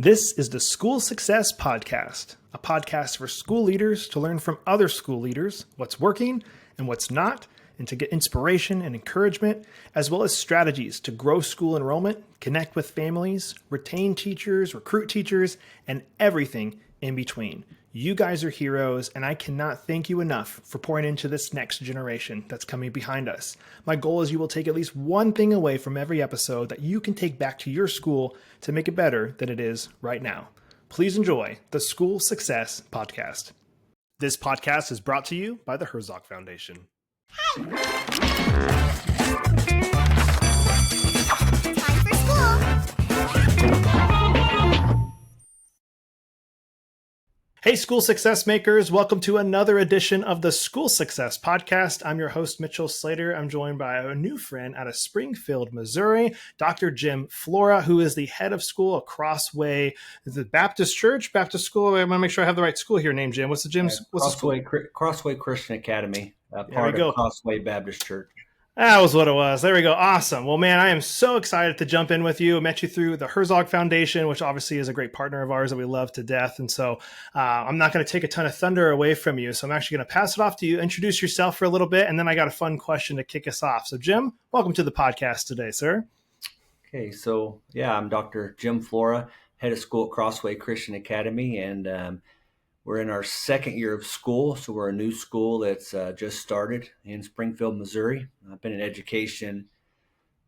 This is the School Success Podcast, a podcast for school leaders to learn from other school leaders what's working and what's not, and to get inspiration and encouragement, as well as strategies to grow school enrollment, connect with families, retain teachers, recruit teachers, and everything in between. You guys are heroes, and I cannot thank you enough for pouring into this next generation that's coming behind us. My goal is you will take at least one thing away from every episode that you can take back to your school to make it better than it is right now. Please enjoy the School Success Podcast. This podcast is brought to you by the Herzog Foundation. Time for school. Hey, school success makers. Welcome to another edition of the School Success Podcast. I'm your host, J𝒊𝒎 𝑭𝒍𝒐𝒔𝒂𝒚. I'm joined by a new friend out of Springfield, Missouri, Dr. J𝒊𝒎, who is the head of school at Crossway, the Baptist Church, Baptist School. I want to make sure I have the right school here named, Jim. What's the Jim's? What's Crossway Christian Academy, part of Crossway Baptist Church. That was what it was. There we go. Awesome. Well, man, I am so excited to jump in with you. I met you through the Herzog Foundation, which obviously is a great partner of ours that we love to death. And so I'm not going to take a ton of thunder away from you. So I'm actually going to pass it off to you, introduce yourself for a little bit, and then I got a fun question to kick us off. So Jim, welcome to the podcast today, sir. Okay. So I'm Dr. J𝒊𝒎, head of school at Crossway Christian Academy, and we're in our second year of school, so we're a new school that's just started in Springfield, Missouri. I've been in education,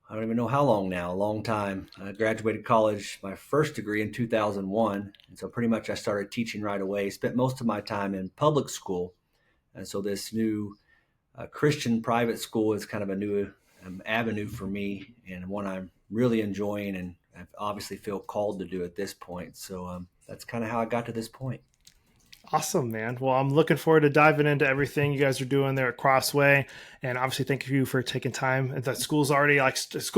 I don't even know how long now, a long time. I graduated college, my first degree in 2001, and so pretty much I started teaching right away. Spent most of my time in public school, and so this new Christian private school is kind of a new avenue for me, and one I'm really enjoying, and I obviously feel called to do at this point. So that's kind of how I got to this point. Awesome, man. Well, I'm looking forward to diving into everything you guys are doing there at Crossway. And obviously, thank you for taking school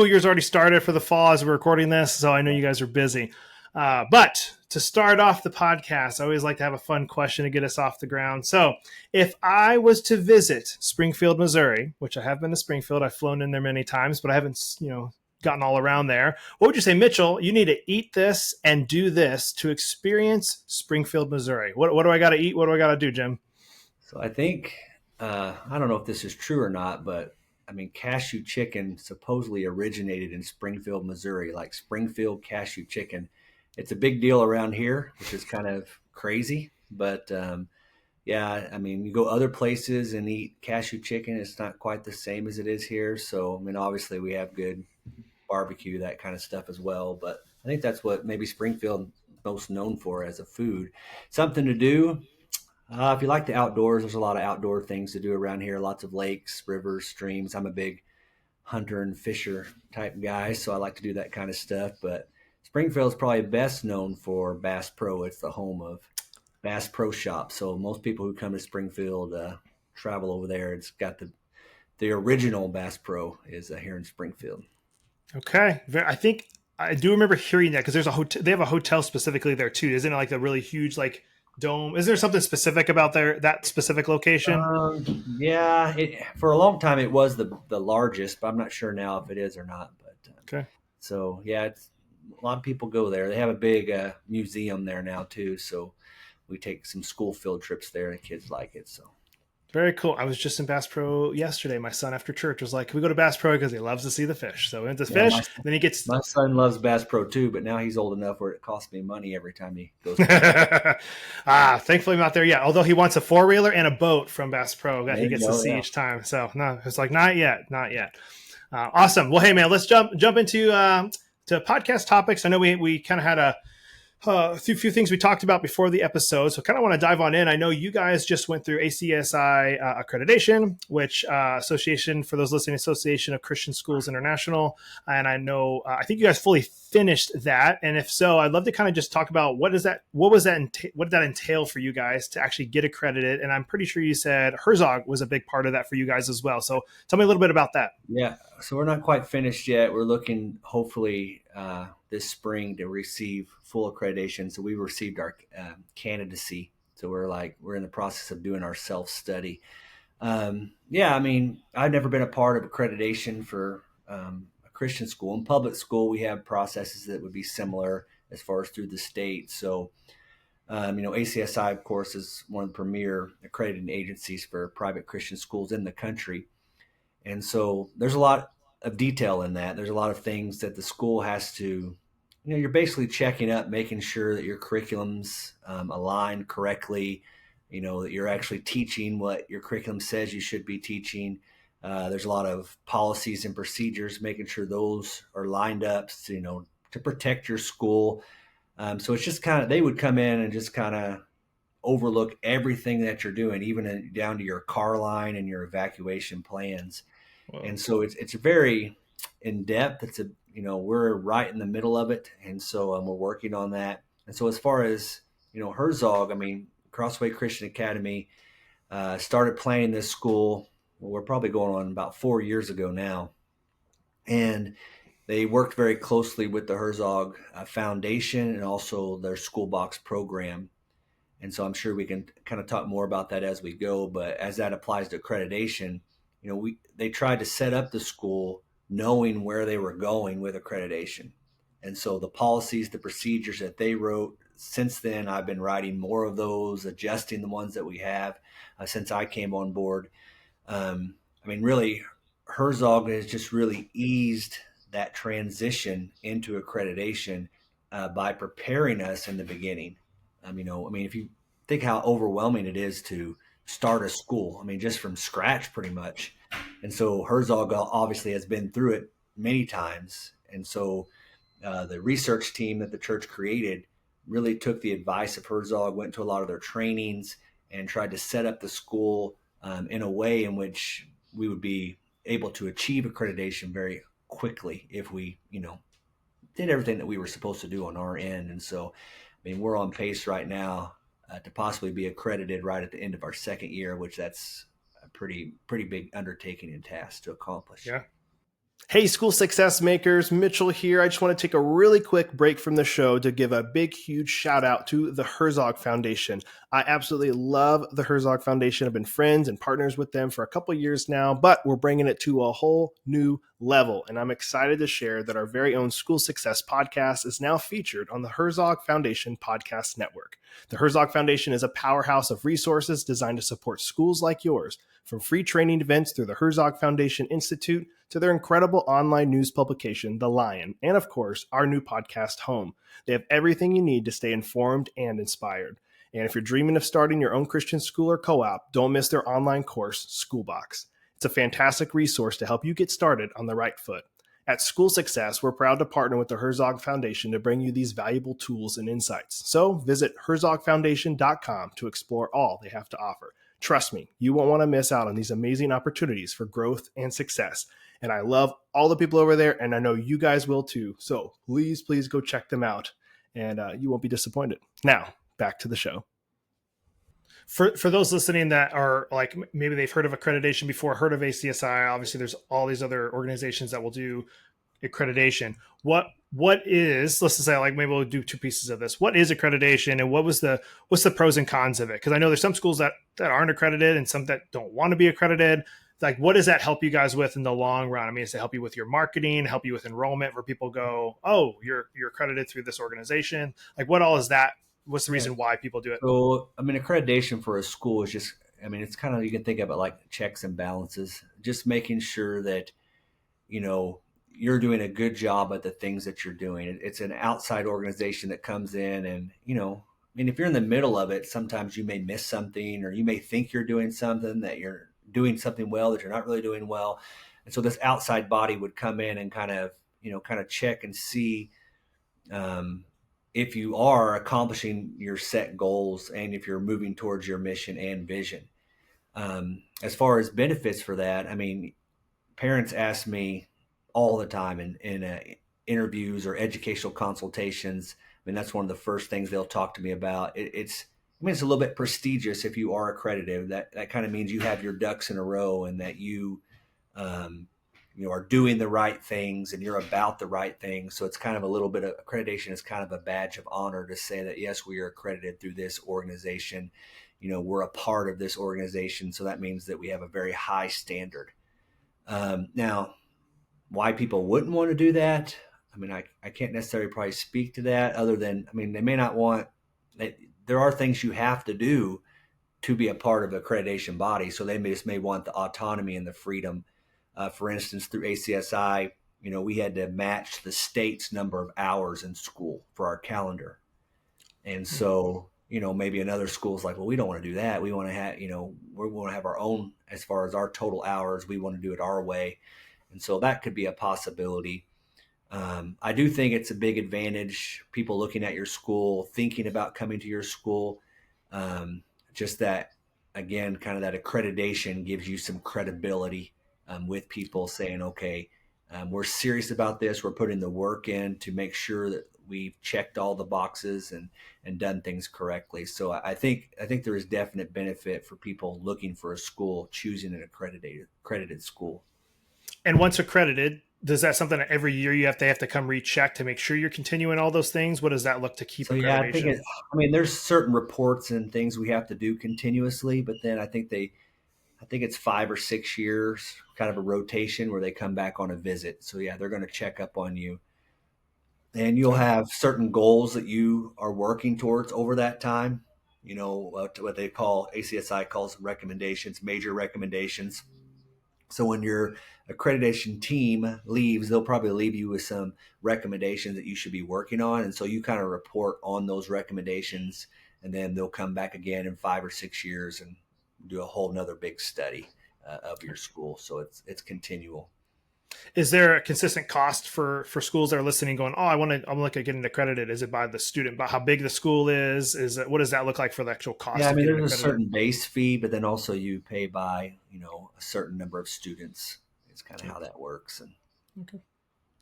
year's already started for the fall as we're recording this. So I know you guys are busy. But to start off the podcast, I always like to have a fun question to get us off the ground. So if I was to visit Springfield, Missouri, which I have been to Springfield, I've flown in there many times, but I haven't, gotten all around there. What would you say, Mitchell? You need to eat this and do this to experience Springfield, Missouri. What do I got to eat? What do I got to do, Jim? So I think, I don't know if this is true or not, but I mean, cashew chicken supposedly originated in Springfield, Missouri, like Springfield cashew chicken. It's a big deal around here, which is kind of crazy. But I mean, you go other places and eat cashew chicken, it's not quite the same as it is here. So, I mean, obviously we have good barbecue, that kind of stuff as well. But I think that's what maybe Springfield is most known for as a food. Something to do. If you like the outdoors, there's a lot of outdoor things to do around here. Lots of lakes, rivers, streams. I'm a big hunter and fisher type guy, so I like to do that kind of stuff. But Springfield is probably best known for Bass Pro. It's the home of Bass Pro Shop. So most people who come to Springfield travel over there. It's got the original Bass Pro is here in Springfield. Okay. I think I do remember hearing that because there's a hotel. They have a hotel specifically there too. Isn't it like a really huge dome? Is there something specific about that specific location? For a long time it was the largest, but I'm not sure now if it is or not. But okay. So it's a lot of people go there. They have a big museum there now too. So we take some school field trips there, and kids like it. So. Very cool. I was just in Bass Pro yesterday. My son after church was like, "Can we go to Bass Pro?" Because he loves to see the fish. So we went to fish. Then he gets. My son loves Bass Pro too, but now he's old enough where it costs me money every time he goes. Thankfully I'm not there yet. Although he wants a 4-wheeler and a boat from Bass Pro that he gets to see each time. So no, it's like not yet. Awesome. Well, hey man, let's jump into to podcast topics. I know we kind of had a few things we talked about before the episode, so kind of want to dive on in. I know you guys just went through ACSI accreditation, which Association, for those listening, Association of Christian Schools International, and I know I think you guys fully finished that. And if so, I'd love to kind of just talk about what did that entail for you guys to actually get accredited. And I'm pretty sure you said Herzog was a big part of that for you guys as well. So tell me a little bit about that. Yeah, so we're not quite finished yet. We're looking hopefully this spring to receive full accreditation. So we received our candidacy. So we're in the process of doing our self-study. I mean, I've never been a part of accreditation for a Christian school. In public school, we have processes that would be similar as far as through the state. So, ACSI, of course, is one of the premier accrediting agencies for private Christian schools in the country. And so there's a lot of detail in that. There's a lot of things that the school has to, you're basically checking up, making sure that your curriculum's aligned correctly, that you're actually teaching what your curriculum says you should be teaching. There's a lot of policies and procedures, making sure those are lined up, to protect your school. So it's just they would come in and just kind of overlook everything that you're doing, even down to your car line and your evacuation plans. Whoa. And so it's very in depth. We're right in the middle of it. And so we're working on that. And so as far as, Herzog, Crossway Christian Academy started playing this school. We're probably going on about 4 years ago now. And they worked very closely with the Herzog Foundation and also their school box program. And so I'm sure we can kind of talk more about that as we go. But as that applies to accreditation, they tried to set up the school knowing where they were going with accreditation. And so the policies, the procedures that they wrote, since then, I've been writing more of those, adjusting the ones that we have since I came on board. Really, Herzog has just really eased that transition into accreditation by preparing us in the beginning. If you think how overwhelming it is to start a school, just from scratch pretty much. And so Herzog obviously has been through it many times. And so the research team that the church created really took the advice of Herzog, went to a lot of their trainings and tried to set up the school in a way in which we would be able to achieve accreditation very quickly if we, did everything that we were supposed to do on our end. And so, we're on pace right now to possibly be accredited right at the end of our second year, which that's a pretty big undertaking and task to accomplish. Yeah. Hey, school success makers, Mitchell here. I just want to take a really quick break from the show to give a big, huge shout out to the Herzog Foundation. I absolutely love the Herzog Foundation. I've been friends and partners with them for a couple years now, but we're bringing it to a whole new level. And I'm excited to share that our very own School Success podcast is now featured on the Herzog Foundation Podcast Network. The Herzog Foundation is a powerhouse of resources designed to support schools like yours, from free training events through the Herzog Foundation Institute to their incredible online news publication, The Lion, and of course, our new podcast, Home. They have everything you need to stay informed and inspired. And if you're dreaming of starting your own Christian school or co-op, don't miss their online course, Schoolbox. It's a fantastic resource to help you get started on the right foot. At School Success, we're proud to partner with the Herzog Foundation to bring you these valuable tools and insights. So visit herzogfoundation.com to explore all they have to offer. Trust me, you won't want to miss out on these amazing opportunities for growth and success. And I love all the people over there, and I know you guys will too. So please go check them out, and you won't be disappointed. Now, back to the show. For those listening that are like, maybe they've heard of accreditation before, heard of ACSI, obviously there's all these other organizations that will do accreditation. What is, let's just say, like, maybe we'll do two pieces of this. What is accreditation, and what's the pros and cons of it? Because I know there's some schools that aren't accredited and some that don't want to be accredited. Like, what does that help you guys with in the long run? Does it help you with your marketing, help you with enrollment, where people go, oh, you're accredited through this organization? Like, what all is that? What's the reason why people do it? So, accreditation for a school is just, it's kind of, you can think of it like checks and balances, just making sure that, you're doing a good job at the things that you're doing. It's an outside organization that comes in and, if you're in the middle of it, sometimes you may miss something, or you may think you're doing something that you're doing something well that you're not really doing well. And so this outside body would come in and kind of check and see if you are accomplishing your set goals and if you're moving towards your mission and vision. As far as benefits for that, parents ask me all the time in interviews or educational consultations. That's one of the first things they'll talk to me about. It's a little bit prestigious if you are accredited. That kind of means you have your ducks in a row, and that you are doing the right things and you're about the right things. So it's kind of a little bit of accreditation is kind of a badge of honor to say that, yes, we are accredited through this organization. We're a part of this organization. So that means that we have a very high standard. Now, why people wouldn't want to do that, I mean, I can't necessarily probably speak to that other than, I mean, they may not want, there are things you have to do to be a part of an accreditation body. So they may want the autonomy and the freedom. For instance, through ACSI, we had to match the state's number of hours in school for our calendar. And so, maybe another school's like, well, we don't want to do that. We want to have, we want to have our own, as far as our total hours, we want to do it our way. And so that could be a possibility. I do think it's a big advantage, people looking at your school, thinking about coming to your school. Just that, again, kind of that accreditation gives you some credibility with people saying, okay, we're serious about this. We're putting the work in to make sure that we've checked all the boxes and done things correctly. So I think there is definite benefit for people looking for a school, choosing an accredited school. And once accredited, does that something that every year you have to come recheck to make sure you're continuing all those things? What does that look to keep So accreditation? yeah, I mean, there's certain reports and things we have to do continuously, but then I think it's 5 or 6 years, kind of a rotation where they come back on a visit. So yeah, they're going to check up on you, and you'll have certain goals that you are working towards over that time. What they call, ACSI calls recommendations, major recommendations. So when your accreditation team leaves, they'll probably leave you with some recommendations that you should be working on. And so you kind of report on those recommendations, and then they'll come back again in 5 or 6 years and do a whole nother big study of your school. So it's continual. Is there a consistent cost for schools that are listening going, oh, I'm looking at getting accredited? Is it by the student, by how big the school is? What does that look like for the actual cost? Yeah, I mean, there's a certain base fee, but then also you pay by, a certain number of students. It's kind of how that works. And okay.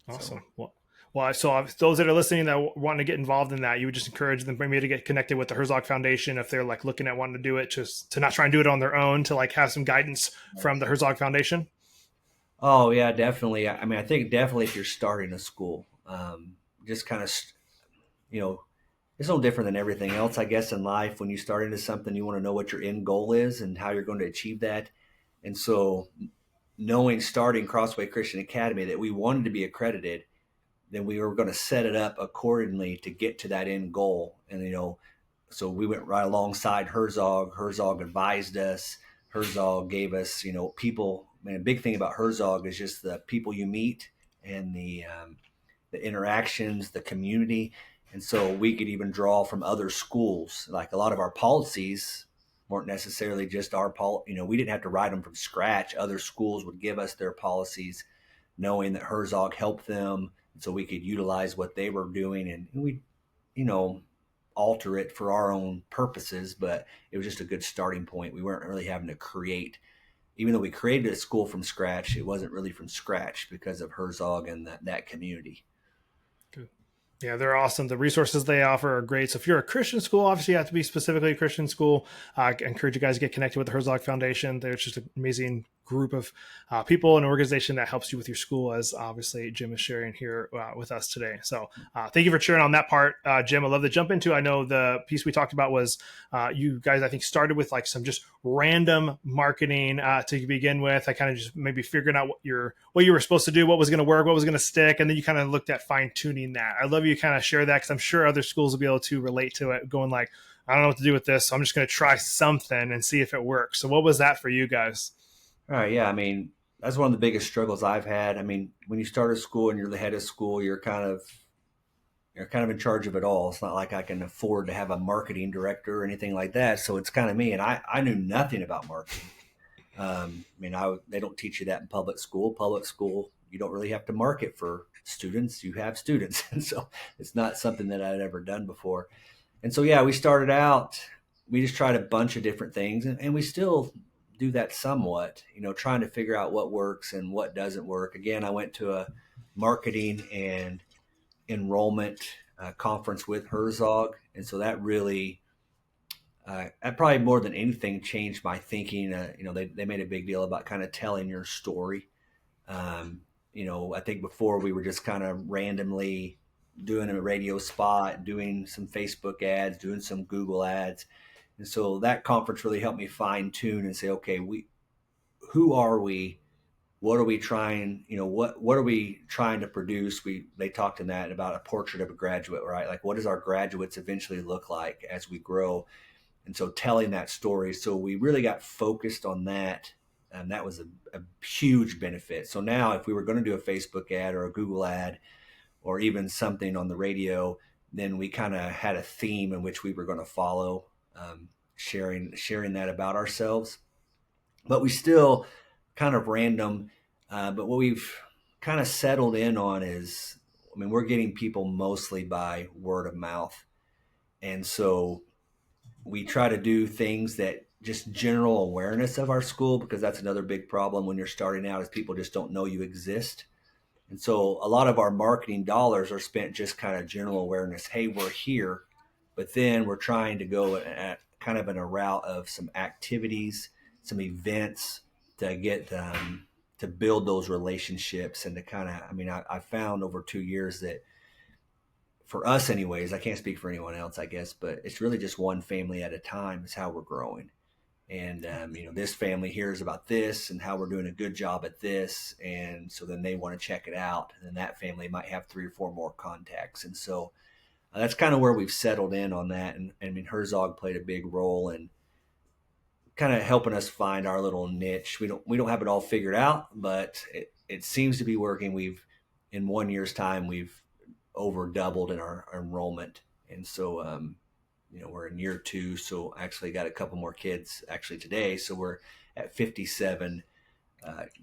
Awesome. So those that are listening that want to get involved in that, you would just encourage them maybe to get connected with the Herzog Foundation if they're like looking at wanting to do it, just to not try and do it on their own, to like have some guidance from the Herzog Foundation. Oh yeah, definitely. I mean, I think definitely if you're starting a school, just kind of, it's no different than everything else, I guess, in life. When you start into something, you want to know what your end goal is and how you're going to achieve that. And so knowing, starting Crossway Christian Academy, that we wanted to be accredited, then we were going to set it up accordingly to get to that end goal. And, so we went right alongside Herzog. Herzog advised us. Herzog gave us, people. I mean, a big thing about Herzog is just the people you meet and the interactions, the community. And so we could even draw from other schools. Like a lot of our policies weren't necessarily just our we didn't have to write them from scratch. Other schools would give us their policies, knowing that Herzog helped them. And so we could utilize what they were doing, and we, alter it for our own purposes. But it was just a good starting point. We weren't really having to create. Even though we created a school from scratch, it wasn't really from scratch because of Herzog and that community. Good. Yeah, they're awesome. The resources they offer are great. So if you're a Christian school, obviously you have to be specifically a Christian school. I encourage you guys to get connected with the Herzog Foundation. They're just an amazing group of people and an organization that helps you with your school, as obviously Jim is sharing here with us today. So thank you for sharing on that part, Jim. I'd love to jump into, I know the piece we talked about was you guys, I think, started with like some just random marketing to begin with. I kind of just maybe figuring out what you were supposed to do, what was going to work, what was going to stick. And then you kind of looked at fine tuning that. I'd love you to kind of share that, because I'm sure other schools will be able to relate to it, going like, I don't know what to do with this, so I'm just going to try something and see if it works. So what was that for you guys? All right. Yeah. I mean, that's one of the biggest struggles I've had. I mean, when you start a school and you're the head of school, you're kind of in charge of it all. It's not like I can afford to have a marketing director or anything like that. So it's kind of me. And I knew nothing about marketing. They don't teach you that in public school. Public school, you don't really have to market for students. You have students. And so it's not something that I'd ever done before. And so, yeah, we started out, we just tried a bunch of different things, and we still do that somewhat, trying to figure out what works and what doesn't work. Again, I went to a marketing and enrollment conference with Herzog. And so that really, that probably more than anything changed my thinking. They made a big deal about kind of telling your story. I think before we were just kind of randomly doing a radio spot, doing some Facebook ads, doing some Google ads. And so that conference really helped me fine tune and say, okay, who are we? what are we trying, what are we trying to produce? They talked in that about a portrait of a graduate, right? Like, what does our graduates eventually look like as we grow? And so telling that story. So we really got focused on that. And that was a huge benefit. So now if we were going to do a Facebook ad or a Google ad or even something on the radio, then we kind of had a theme in which we were going to follow, sharing that about ourselves. But we still kind of random. But what we've kind of settled in on is, we're getting people mostly by word of mouth. And so we try to do things that just general awareness of our school, because that's another big problem when you're starting out, is people just don't know you exist. And so a lot of our marketing dollars are spent just kind of general awareness. Hey, we're here. But then we're trying to go at kind of in a route of some activities, some events to get to build those relationships and to kind of, I found over 2 years that for us anyways, I can't speak for anyone else, I guess, but it's really just one family at a time is how we're growing. And, this family hears about this and how we're doing a good job at this. And so then they want to check it out. And then that family might have 3 or 4 more contacts. And so that's kind of where we've settled in on that. And Herzog played a big role in kind of helping us find our little niche. We don't have it all figured out, but it seems to be working. In 1 year's time, we've over doubled in our enrollment. And so, we're in year 2. So I actually got a couple more kids actually today. So we're at 57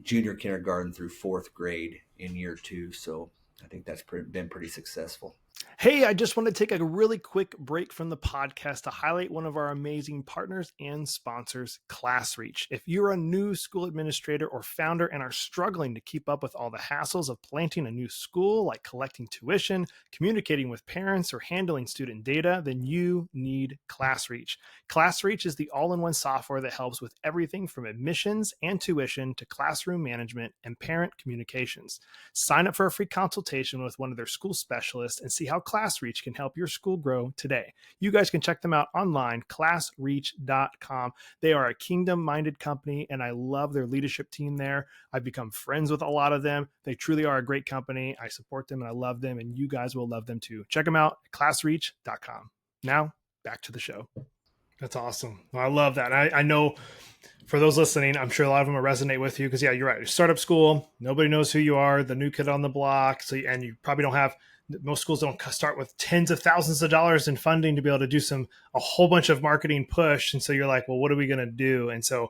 junior kindergarten through 4th grade in year 2. So I think that's been pretty successful. Hey, I just want to take a really quick break from the podcast to highlight one of our amazing partners and sponsors, ClassReach. If you're a new school administrator or founder and are struggling to keep up with all the hassles of planting a new school, like collecting tuition, communicating with parents, or handling student data, then you need ClassReach. ClassReach is the all-in-one software that helps with everything from admissions and tuition to classroom management and parent communications. Sign up for a free consultation with one of their school specialists and see how ClassReach can help your school grow today. You guys can check them out online, classreach.com. They are a kingdom-minded company, and I love their leadership team there. I've become friends with a lot of them. They truly are a great company. I support them, and I love them, and you guys will love them too. Check them out at classreach.com. Now, back to the show. That's awesome. Well, I love that. I know for those listening, I'm sure a lot of them will resonate with you because, yeah, you're right. You start up school, nobody knows who you are, the new kid on the block. And you probably don't have, most schools don't start with tens of thousands of dollars in funding to be able to do a whole bunch of marketing push. And so you're like, well, what are we going to do? And so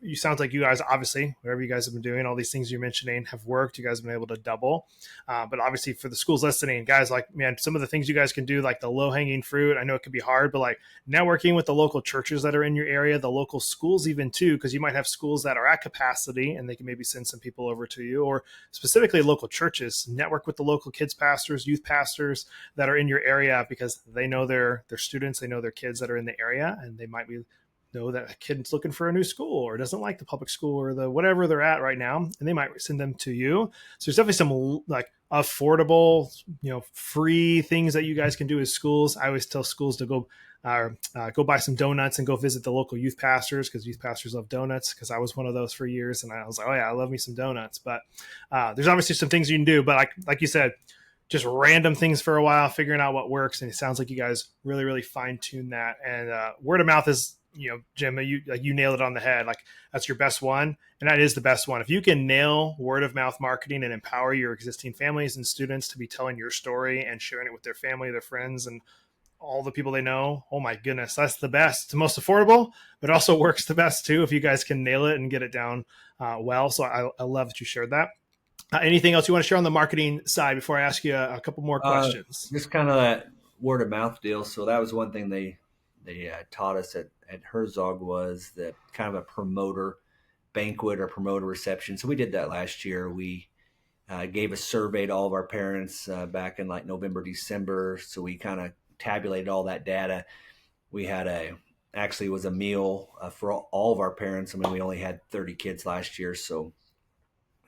you sounds like you guys, obviously, whatever you guys have been doing, all these things you're mentioning have worked. You guys have been able to double. But obviously for the schools listening, guys, like, man, some of the things you guys can do, like the low hanging fruit, I know it can be hard, but like networking with the local churches that are in your area, the local schools even too, because you might have schools that are at capacity and they can maybe send some people over to you, or specifically local churches, network with the local kids pastors, youth pastors that are in your area because they know their students, they know their kids that are in the area, and they might know that a kid's looking for a new school or doesn't like the public school or the whatever they're at right now, and they might send them to you. So there's definitely some like affordable, free things that you guys can do as schools. I always tell schools to go buy some donuts and go visit the local youth pastors, because youth pastors love donuts, because I was one of those for years, and I was like, oh yeah, I love me some donuts. But there's obviously some things you can do, but like you said, just random things for a while, figuring out what works. And it sounds like you guys really, really fine tune that. And word of mouth is, Jim, you nailed it on the head. Like, that's your best one. And that is the best one. If you can nail word of mouth marketing and empower your existing families and students to be telling your story and sharing it with their family, their friends, and all the people they know, oh my goodness, that's the best. It's the most affordable, but also works the best too, if you guys can nail it and get it down well. So I love that you shared that. Anything else you want to share on the marketing side before I ask you a couple more questions? Just kind of that word of mouth deal. So that was one thing they taught us at Herzog, was that kind of a promoter banquet or promoter reception. So we did that last year. We gave a survey to all of our parents back in like November, December. So we kind of tabulated all that data. We had actually was a meal for all of our parents. I mean, we only had 30 kids last year, so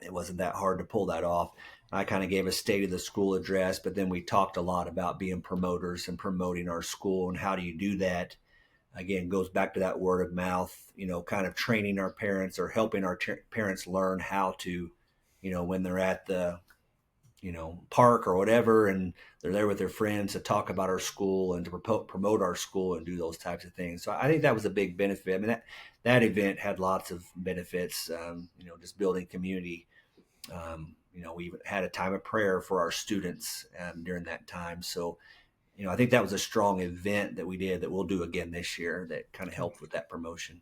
it wasn't that hard to pull that off. I kind of gave a state of the school address, but then we talked a lot about being promoters and promoting our school and how do you do that again, goes back to that word of mouth, kind of training our parents or helping our parents learn how to, when they're at the, park or whatever, and they're there with their friends to talk about our school and to promote our school and do those types of things. So I think that was a big benefit. I mean, that event had lots of benefits, just building community. We even had a time of prayer for our students during that time. So, I think that was a strong event that we did that we'll do again this year that kind of helped with that promotion.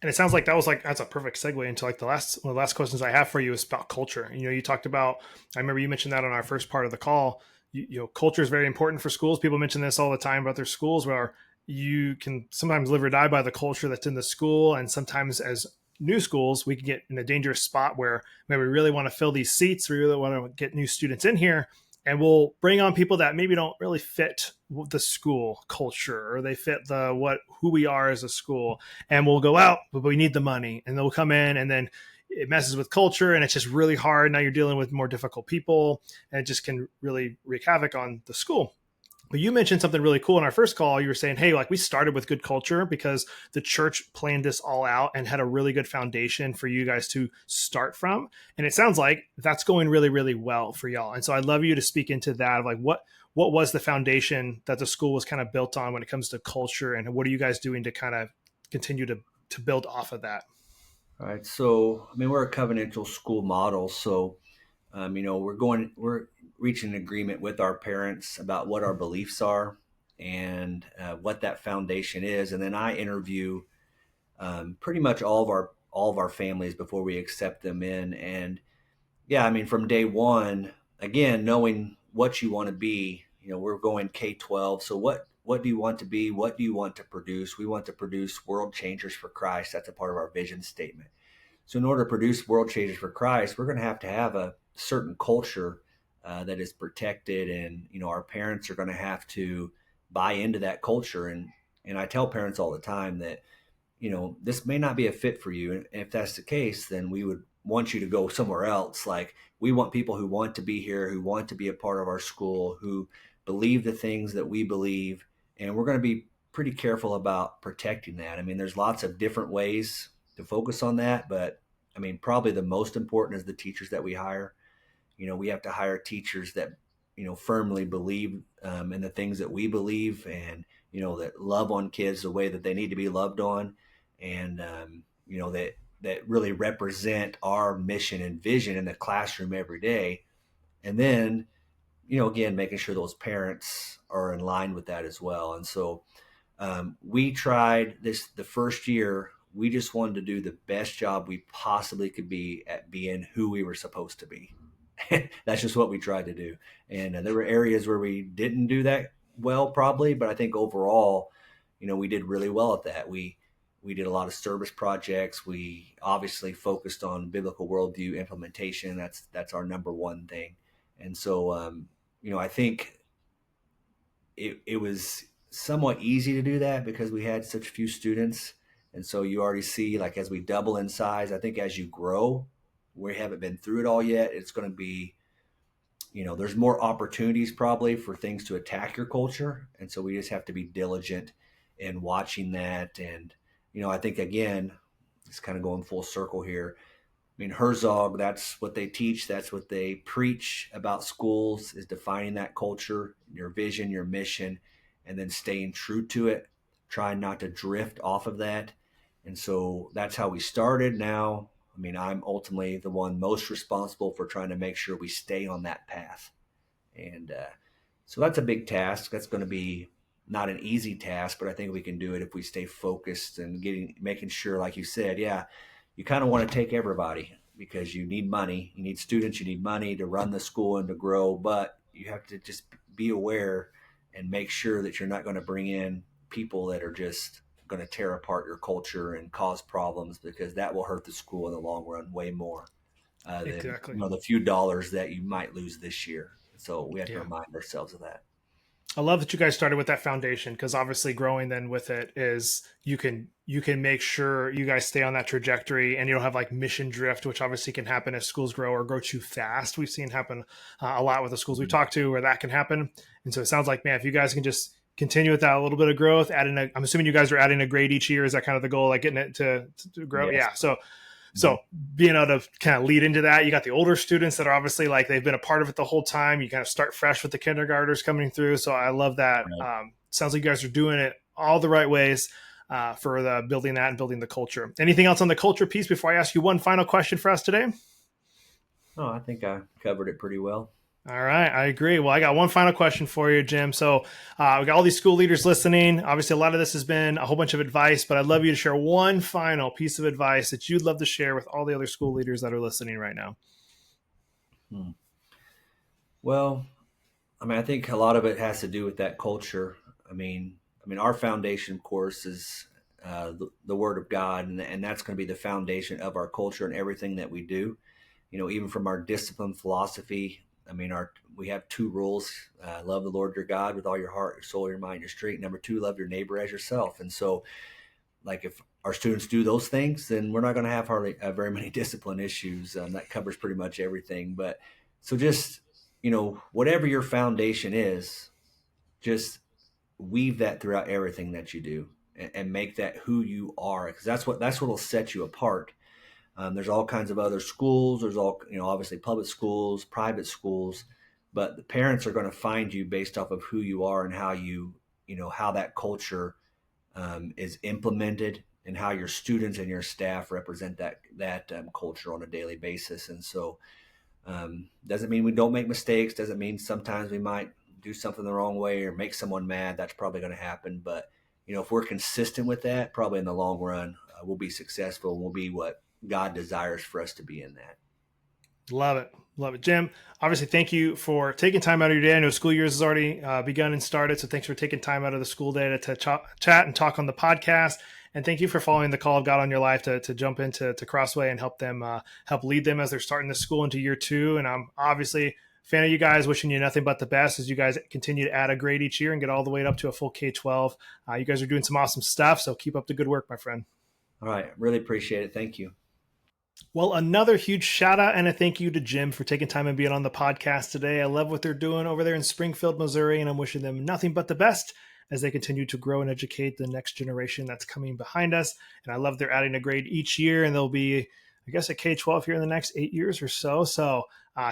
And it sounds like that's a perfect segue into like one of the last questions I have for you is about culture. You talked about, I remember you mentioned that on our first part of the call, culture is very important for schools. People mention this all the time about their schools, where you can sometimes live or die by the culture that's in the school. And sometimes as new schools, we can get in a dangerous spot where maybe we really want to fill these seats. We really want to get new students in here. And we'll bring on people that maybe don't really fit the school culture, or they fit who we are as a school. And we'll go out, but we need the money, and they'll come in, and then it messes with culture, and it's just really hard. Now you're dealing with more difficult people, and it just can really wreak havoc on the school. But you mentioned something really cool in our first call. You were saying, hey, like we started with good culture because the church planned this all out and had a really good foundation for you guys to start from. And it sounds like that's going really, really well for y'all. And so I'd love you to speak into that, of like what was the foundation that the school was kind of built on when it comes to culture, and what are you guys doing to kind of continue to build off of that? All right. So, I mean, we're a covenantal school model. So, we're reaching an agreement with our parents about what our beliefs are and what that foundation is. And then I interview pretty much all of our families before we accept them in. And yeah, I mean, from day one, again, knowing what you want to be, we're going K-12. So what do you want to be? What do you want to produce? We want to produce world changers for Christ. That's a part of our vision statement. So in order to produce world changers for Christ, we're going to have a certain culture that is protected, and our parents are going to have to buy into that culture. And I tell parents all the time that this may not be a fit for you, and if that's the case, then we would want you to go somewhere else. Like, we want people who want to be here, who want to be a part of our school, who believe the things that we believe, and we're going to be pretty careful about protecting that. I mean, there's lots of different ways to focus on that, but I mean, probably the most important is the teachers that we hire. We have to hire teachers that, firmly believe in the things that we believe, and, that love on kids the way that they need to be loved on. And, that really represent our mission and vision in the classroom every day. And then, again, making sure those parents are in line with that as well. And so we tried this the first year. We just wanted to do the best job we possibly could be at being who we were supposed to be. That's just what we tried to do. And there were areas where we didn't do that well, probably, but I think overall, we did really well at that. We did a lot of service projects. We obviously focused on biblical worldview implementation. That's our number one thing. And so, I think it was somewhat easy to do that because we had such few students. And so you already see, like, as we double in size, I think as you grow, we haven't been through it all yet. It's going to be, there's more opportunities probably for things to attack your culture. And so we just have to be diligent in watching that. And, I think, again, it's kind of going full circle here. I mean, Herzog, that's what they teach. That's what they preach about schools, is defining that culture, your vision, your mission, and then staying true to it, trying not to drift off of that. And so that's how we started. Now, I mean, I'm ultimately the one most responsible for trying to make sure we stay on that path. And so that's a big task. That's going to be not an easy task, but I think we can do it if we stay focused and making sure, like you said, yeah, you kind of want to take everybody because you need money. You need students, you need money to run the school and to grow, but you have to just be aware and make sure that you're not going to bring in people that are just going to tear apart your culture and cause problems, because that will hurt the school in the long run way more Exactly. than the few dollars that you might lose this year. So we have to remind ourselves of that. I love that you guys started with that foundation, because obviously growing then with it is you can make sure you guys stay on that trajectory and you don't have like mission drift, which obviously can happen as schools grow or grow too fast. We've seen happen a lot with the schools we've talked to where that can happen. And so it sounds like, man, if you guys can just continue with that a little bit of growth, I'm assuming you guys are adding a grade each year. Is that kind of the goal, like getting it to grow? Yes. Yeah. So being able to kind of lead into that, you got the older students that are obviously like they've been a part of it the whole time. You kind of start fresh with the kindergartners coming through. So I love that. Right. Sounds like you guys are doing it all the right ways for the building that and building the culture. Anything else on the culture piece before I ask you one final question for us today? Oh, I think I covered it pretty well. All right. I agree. Well, I got one final question for you, Jim. So we got all these school leaders listening. Obviously, a lot of this has been a whole bunch of advice, but I'd love you to share one final piece of advice that you'd love to share with all the other school leaders that are listening right now. Well, I mean, I think a lot of it has to do with that culture. I mean, our foundation, of course, is the Word of God, and that's going to be the foundation of our culture and everything that we do. Even from our discipline philosophy. I mean, we have 2 rules: love the Lord your God with all your heart, your soul, your mind, your strength. Number 2, love your neighbor as yourself. And so, like, if our students do those things, then we're not going to have hardly very many discipline issues. That covers pretty much everything. But so just whatever your foundation is, just weave that throughout everything that you do, and make that who you are, because that's what will set you apart. There's all kinds of other schools. There's obviously public schools, private schools, but the parents are going to find you based off of who you are and how how that culture is implemented, and how your students and your staff represent that culture on a daily basis. And so, doesn't mean we don't make mistakes. Doesn't mean sometimes we might do something the wrong way or make someone mad. That's probably going to happen. But if we're consistent with that, probably in the long run, we'll be successful, and we'll be what God desires for us to be in that. Love it. Love it. Jim, obviously, thank you for taking time out of your day. I know school years has already begun and started, so thanks for taking time out of the school day to chat and talk on the podcast. And thank you for following the call of God on your life to jump into Crossway and help them, help lead them as they're starting the school into year 2. And I'm obviously a fan of you guys, wishing you nothing but the best as you guys continue to add a grade each year and get all the way up to a full K-12. You guys are doing some awesome stuff, so keep up the good work, my friend. All right. Really appreciate it. Thank you. Well, another huge shout out and a thank you to Jim for taking time and being on the podcast today. I love what they're doing over there in Springfield, Missouri, and I'm wishing them nothing but the best as they continue to grow and educate the next generation that's coming behind us. And I love they're adding a grade each year, and they'll be, I guess, at K-12 here in the next 8 years or so. So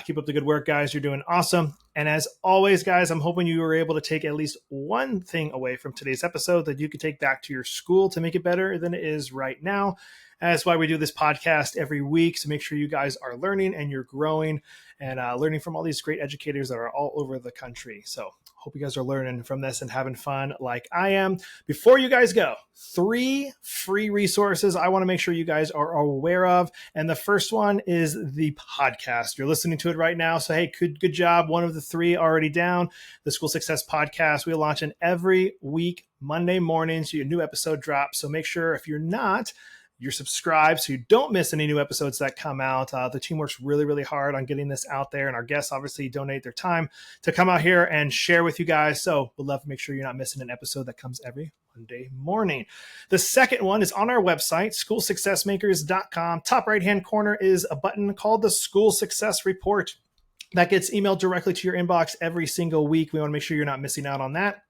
keep up the good work, guys. You're doing awesome. And as always, guys, I'm hoping you were able to take at least one thing away from today's episode that you can take back to your school to make it better than it is right now. That's why we do this podcast every week, to make sure you guys are learning and you're growing and learning from all these great educators that are all over the country. So hope you guys are learning from this and having fun like I am. Before you guys go, 3 free resources I want to make sure you guys are aware of. And the first one is the podcast. You're listening to it right now. So, hey, good job. One of the 3 already down. The School Success Podcast. We launch an every week, Monday mornings. So your new episode drops. So make sure, if you're not, you're subscribed so you don't miss any new episodes that come out. The team works really, really hard on getting this out there, and our guests obviously donate their time to come out here and share with you guys. So we'd love to make sure you're not missing an episode that comes every Monday morning. The second one is on our website, schoolsuccessmakers.com. Top right-hand corner is a button called the School Success Report that gets emailed directly to your inbox every single week. We want to make sure you're not missing out on that.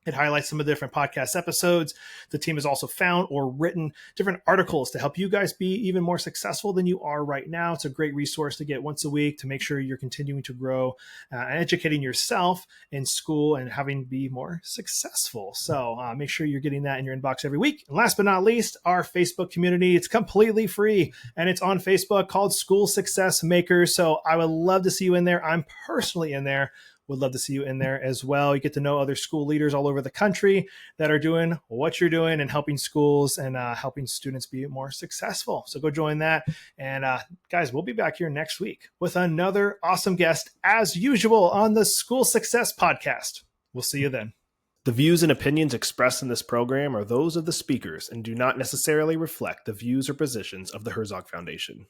It highlights some of the different podcast episodes. The team has also found or written different articles to help you guys be even more successful than you are right now. It's a great resource to get once a week to make sure you're continuing to grow and educating yourself in school and having be more successful. So make sure you're getting that in your inbox every week. And last but not least, our Facebook community. It's completely free, and it's on Facebook called School Success Makers. So I would love to see you in there. I'm personally in there. Would love to see you in there as well. You get to know other school leaders all over the country that are doing what you're doing and helping schools and helping students be more successful. So go join that. And guys, we'll be back here next week with another awesome guest as usual on the School Success Podcast. We'll see you then. The views and opinions expressed in this program are those of the speakers and do not necessarily reflect the views or positions of the Herzog Foundation.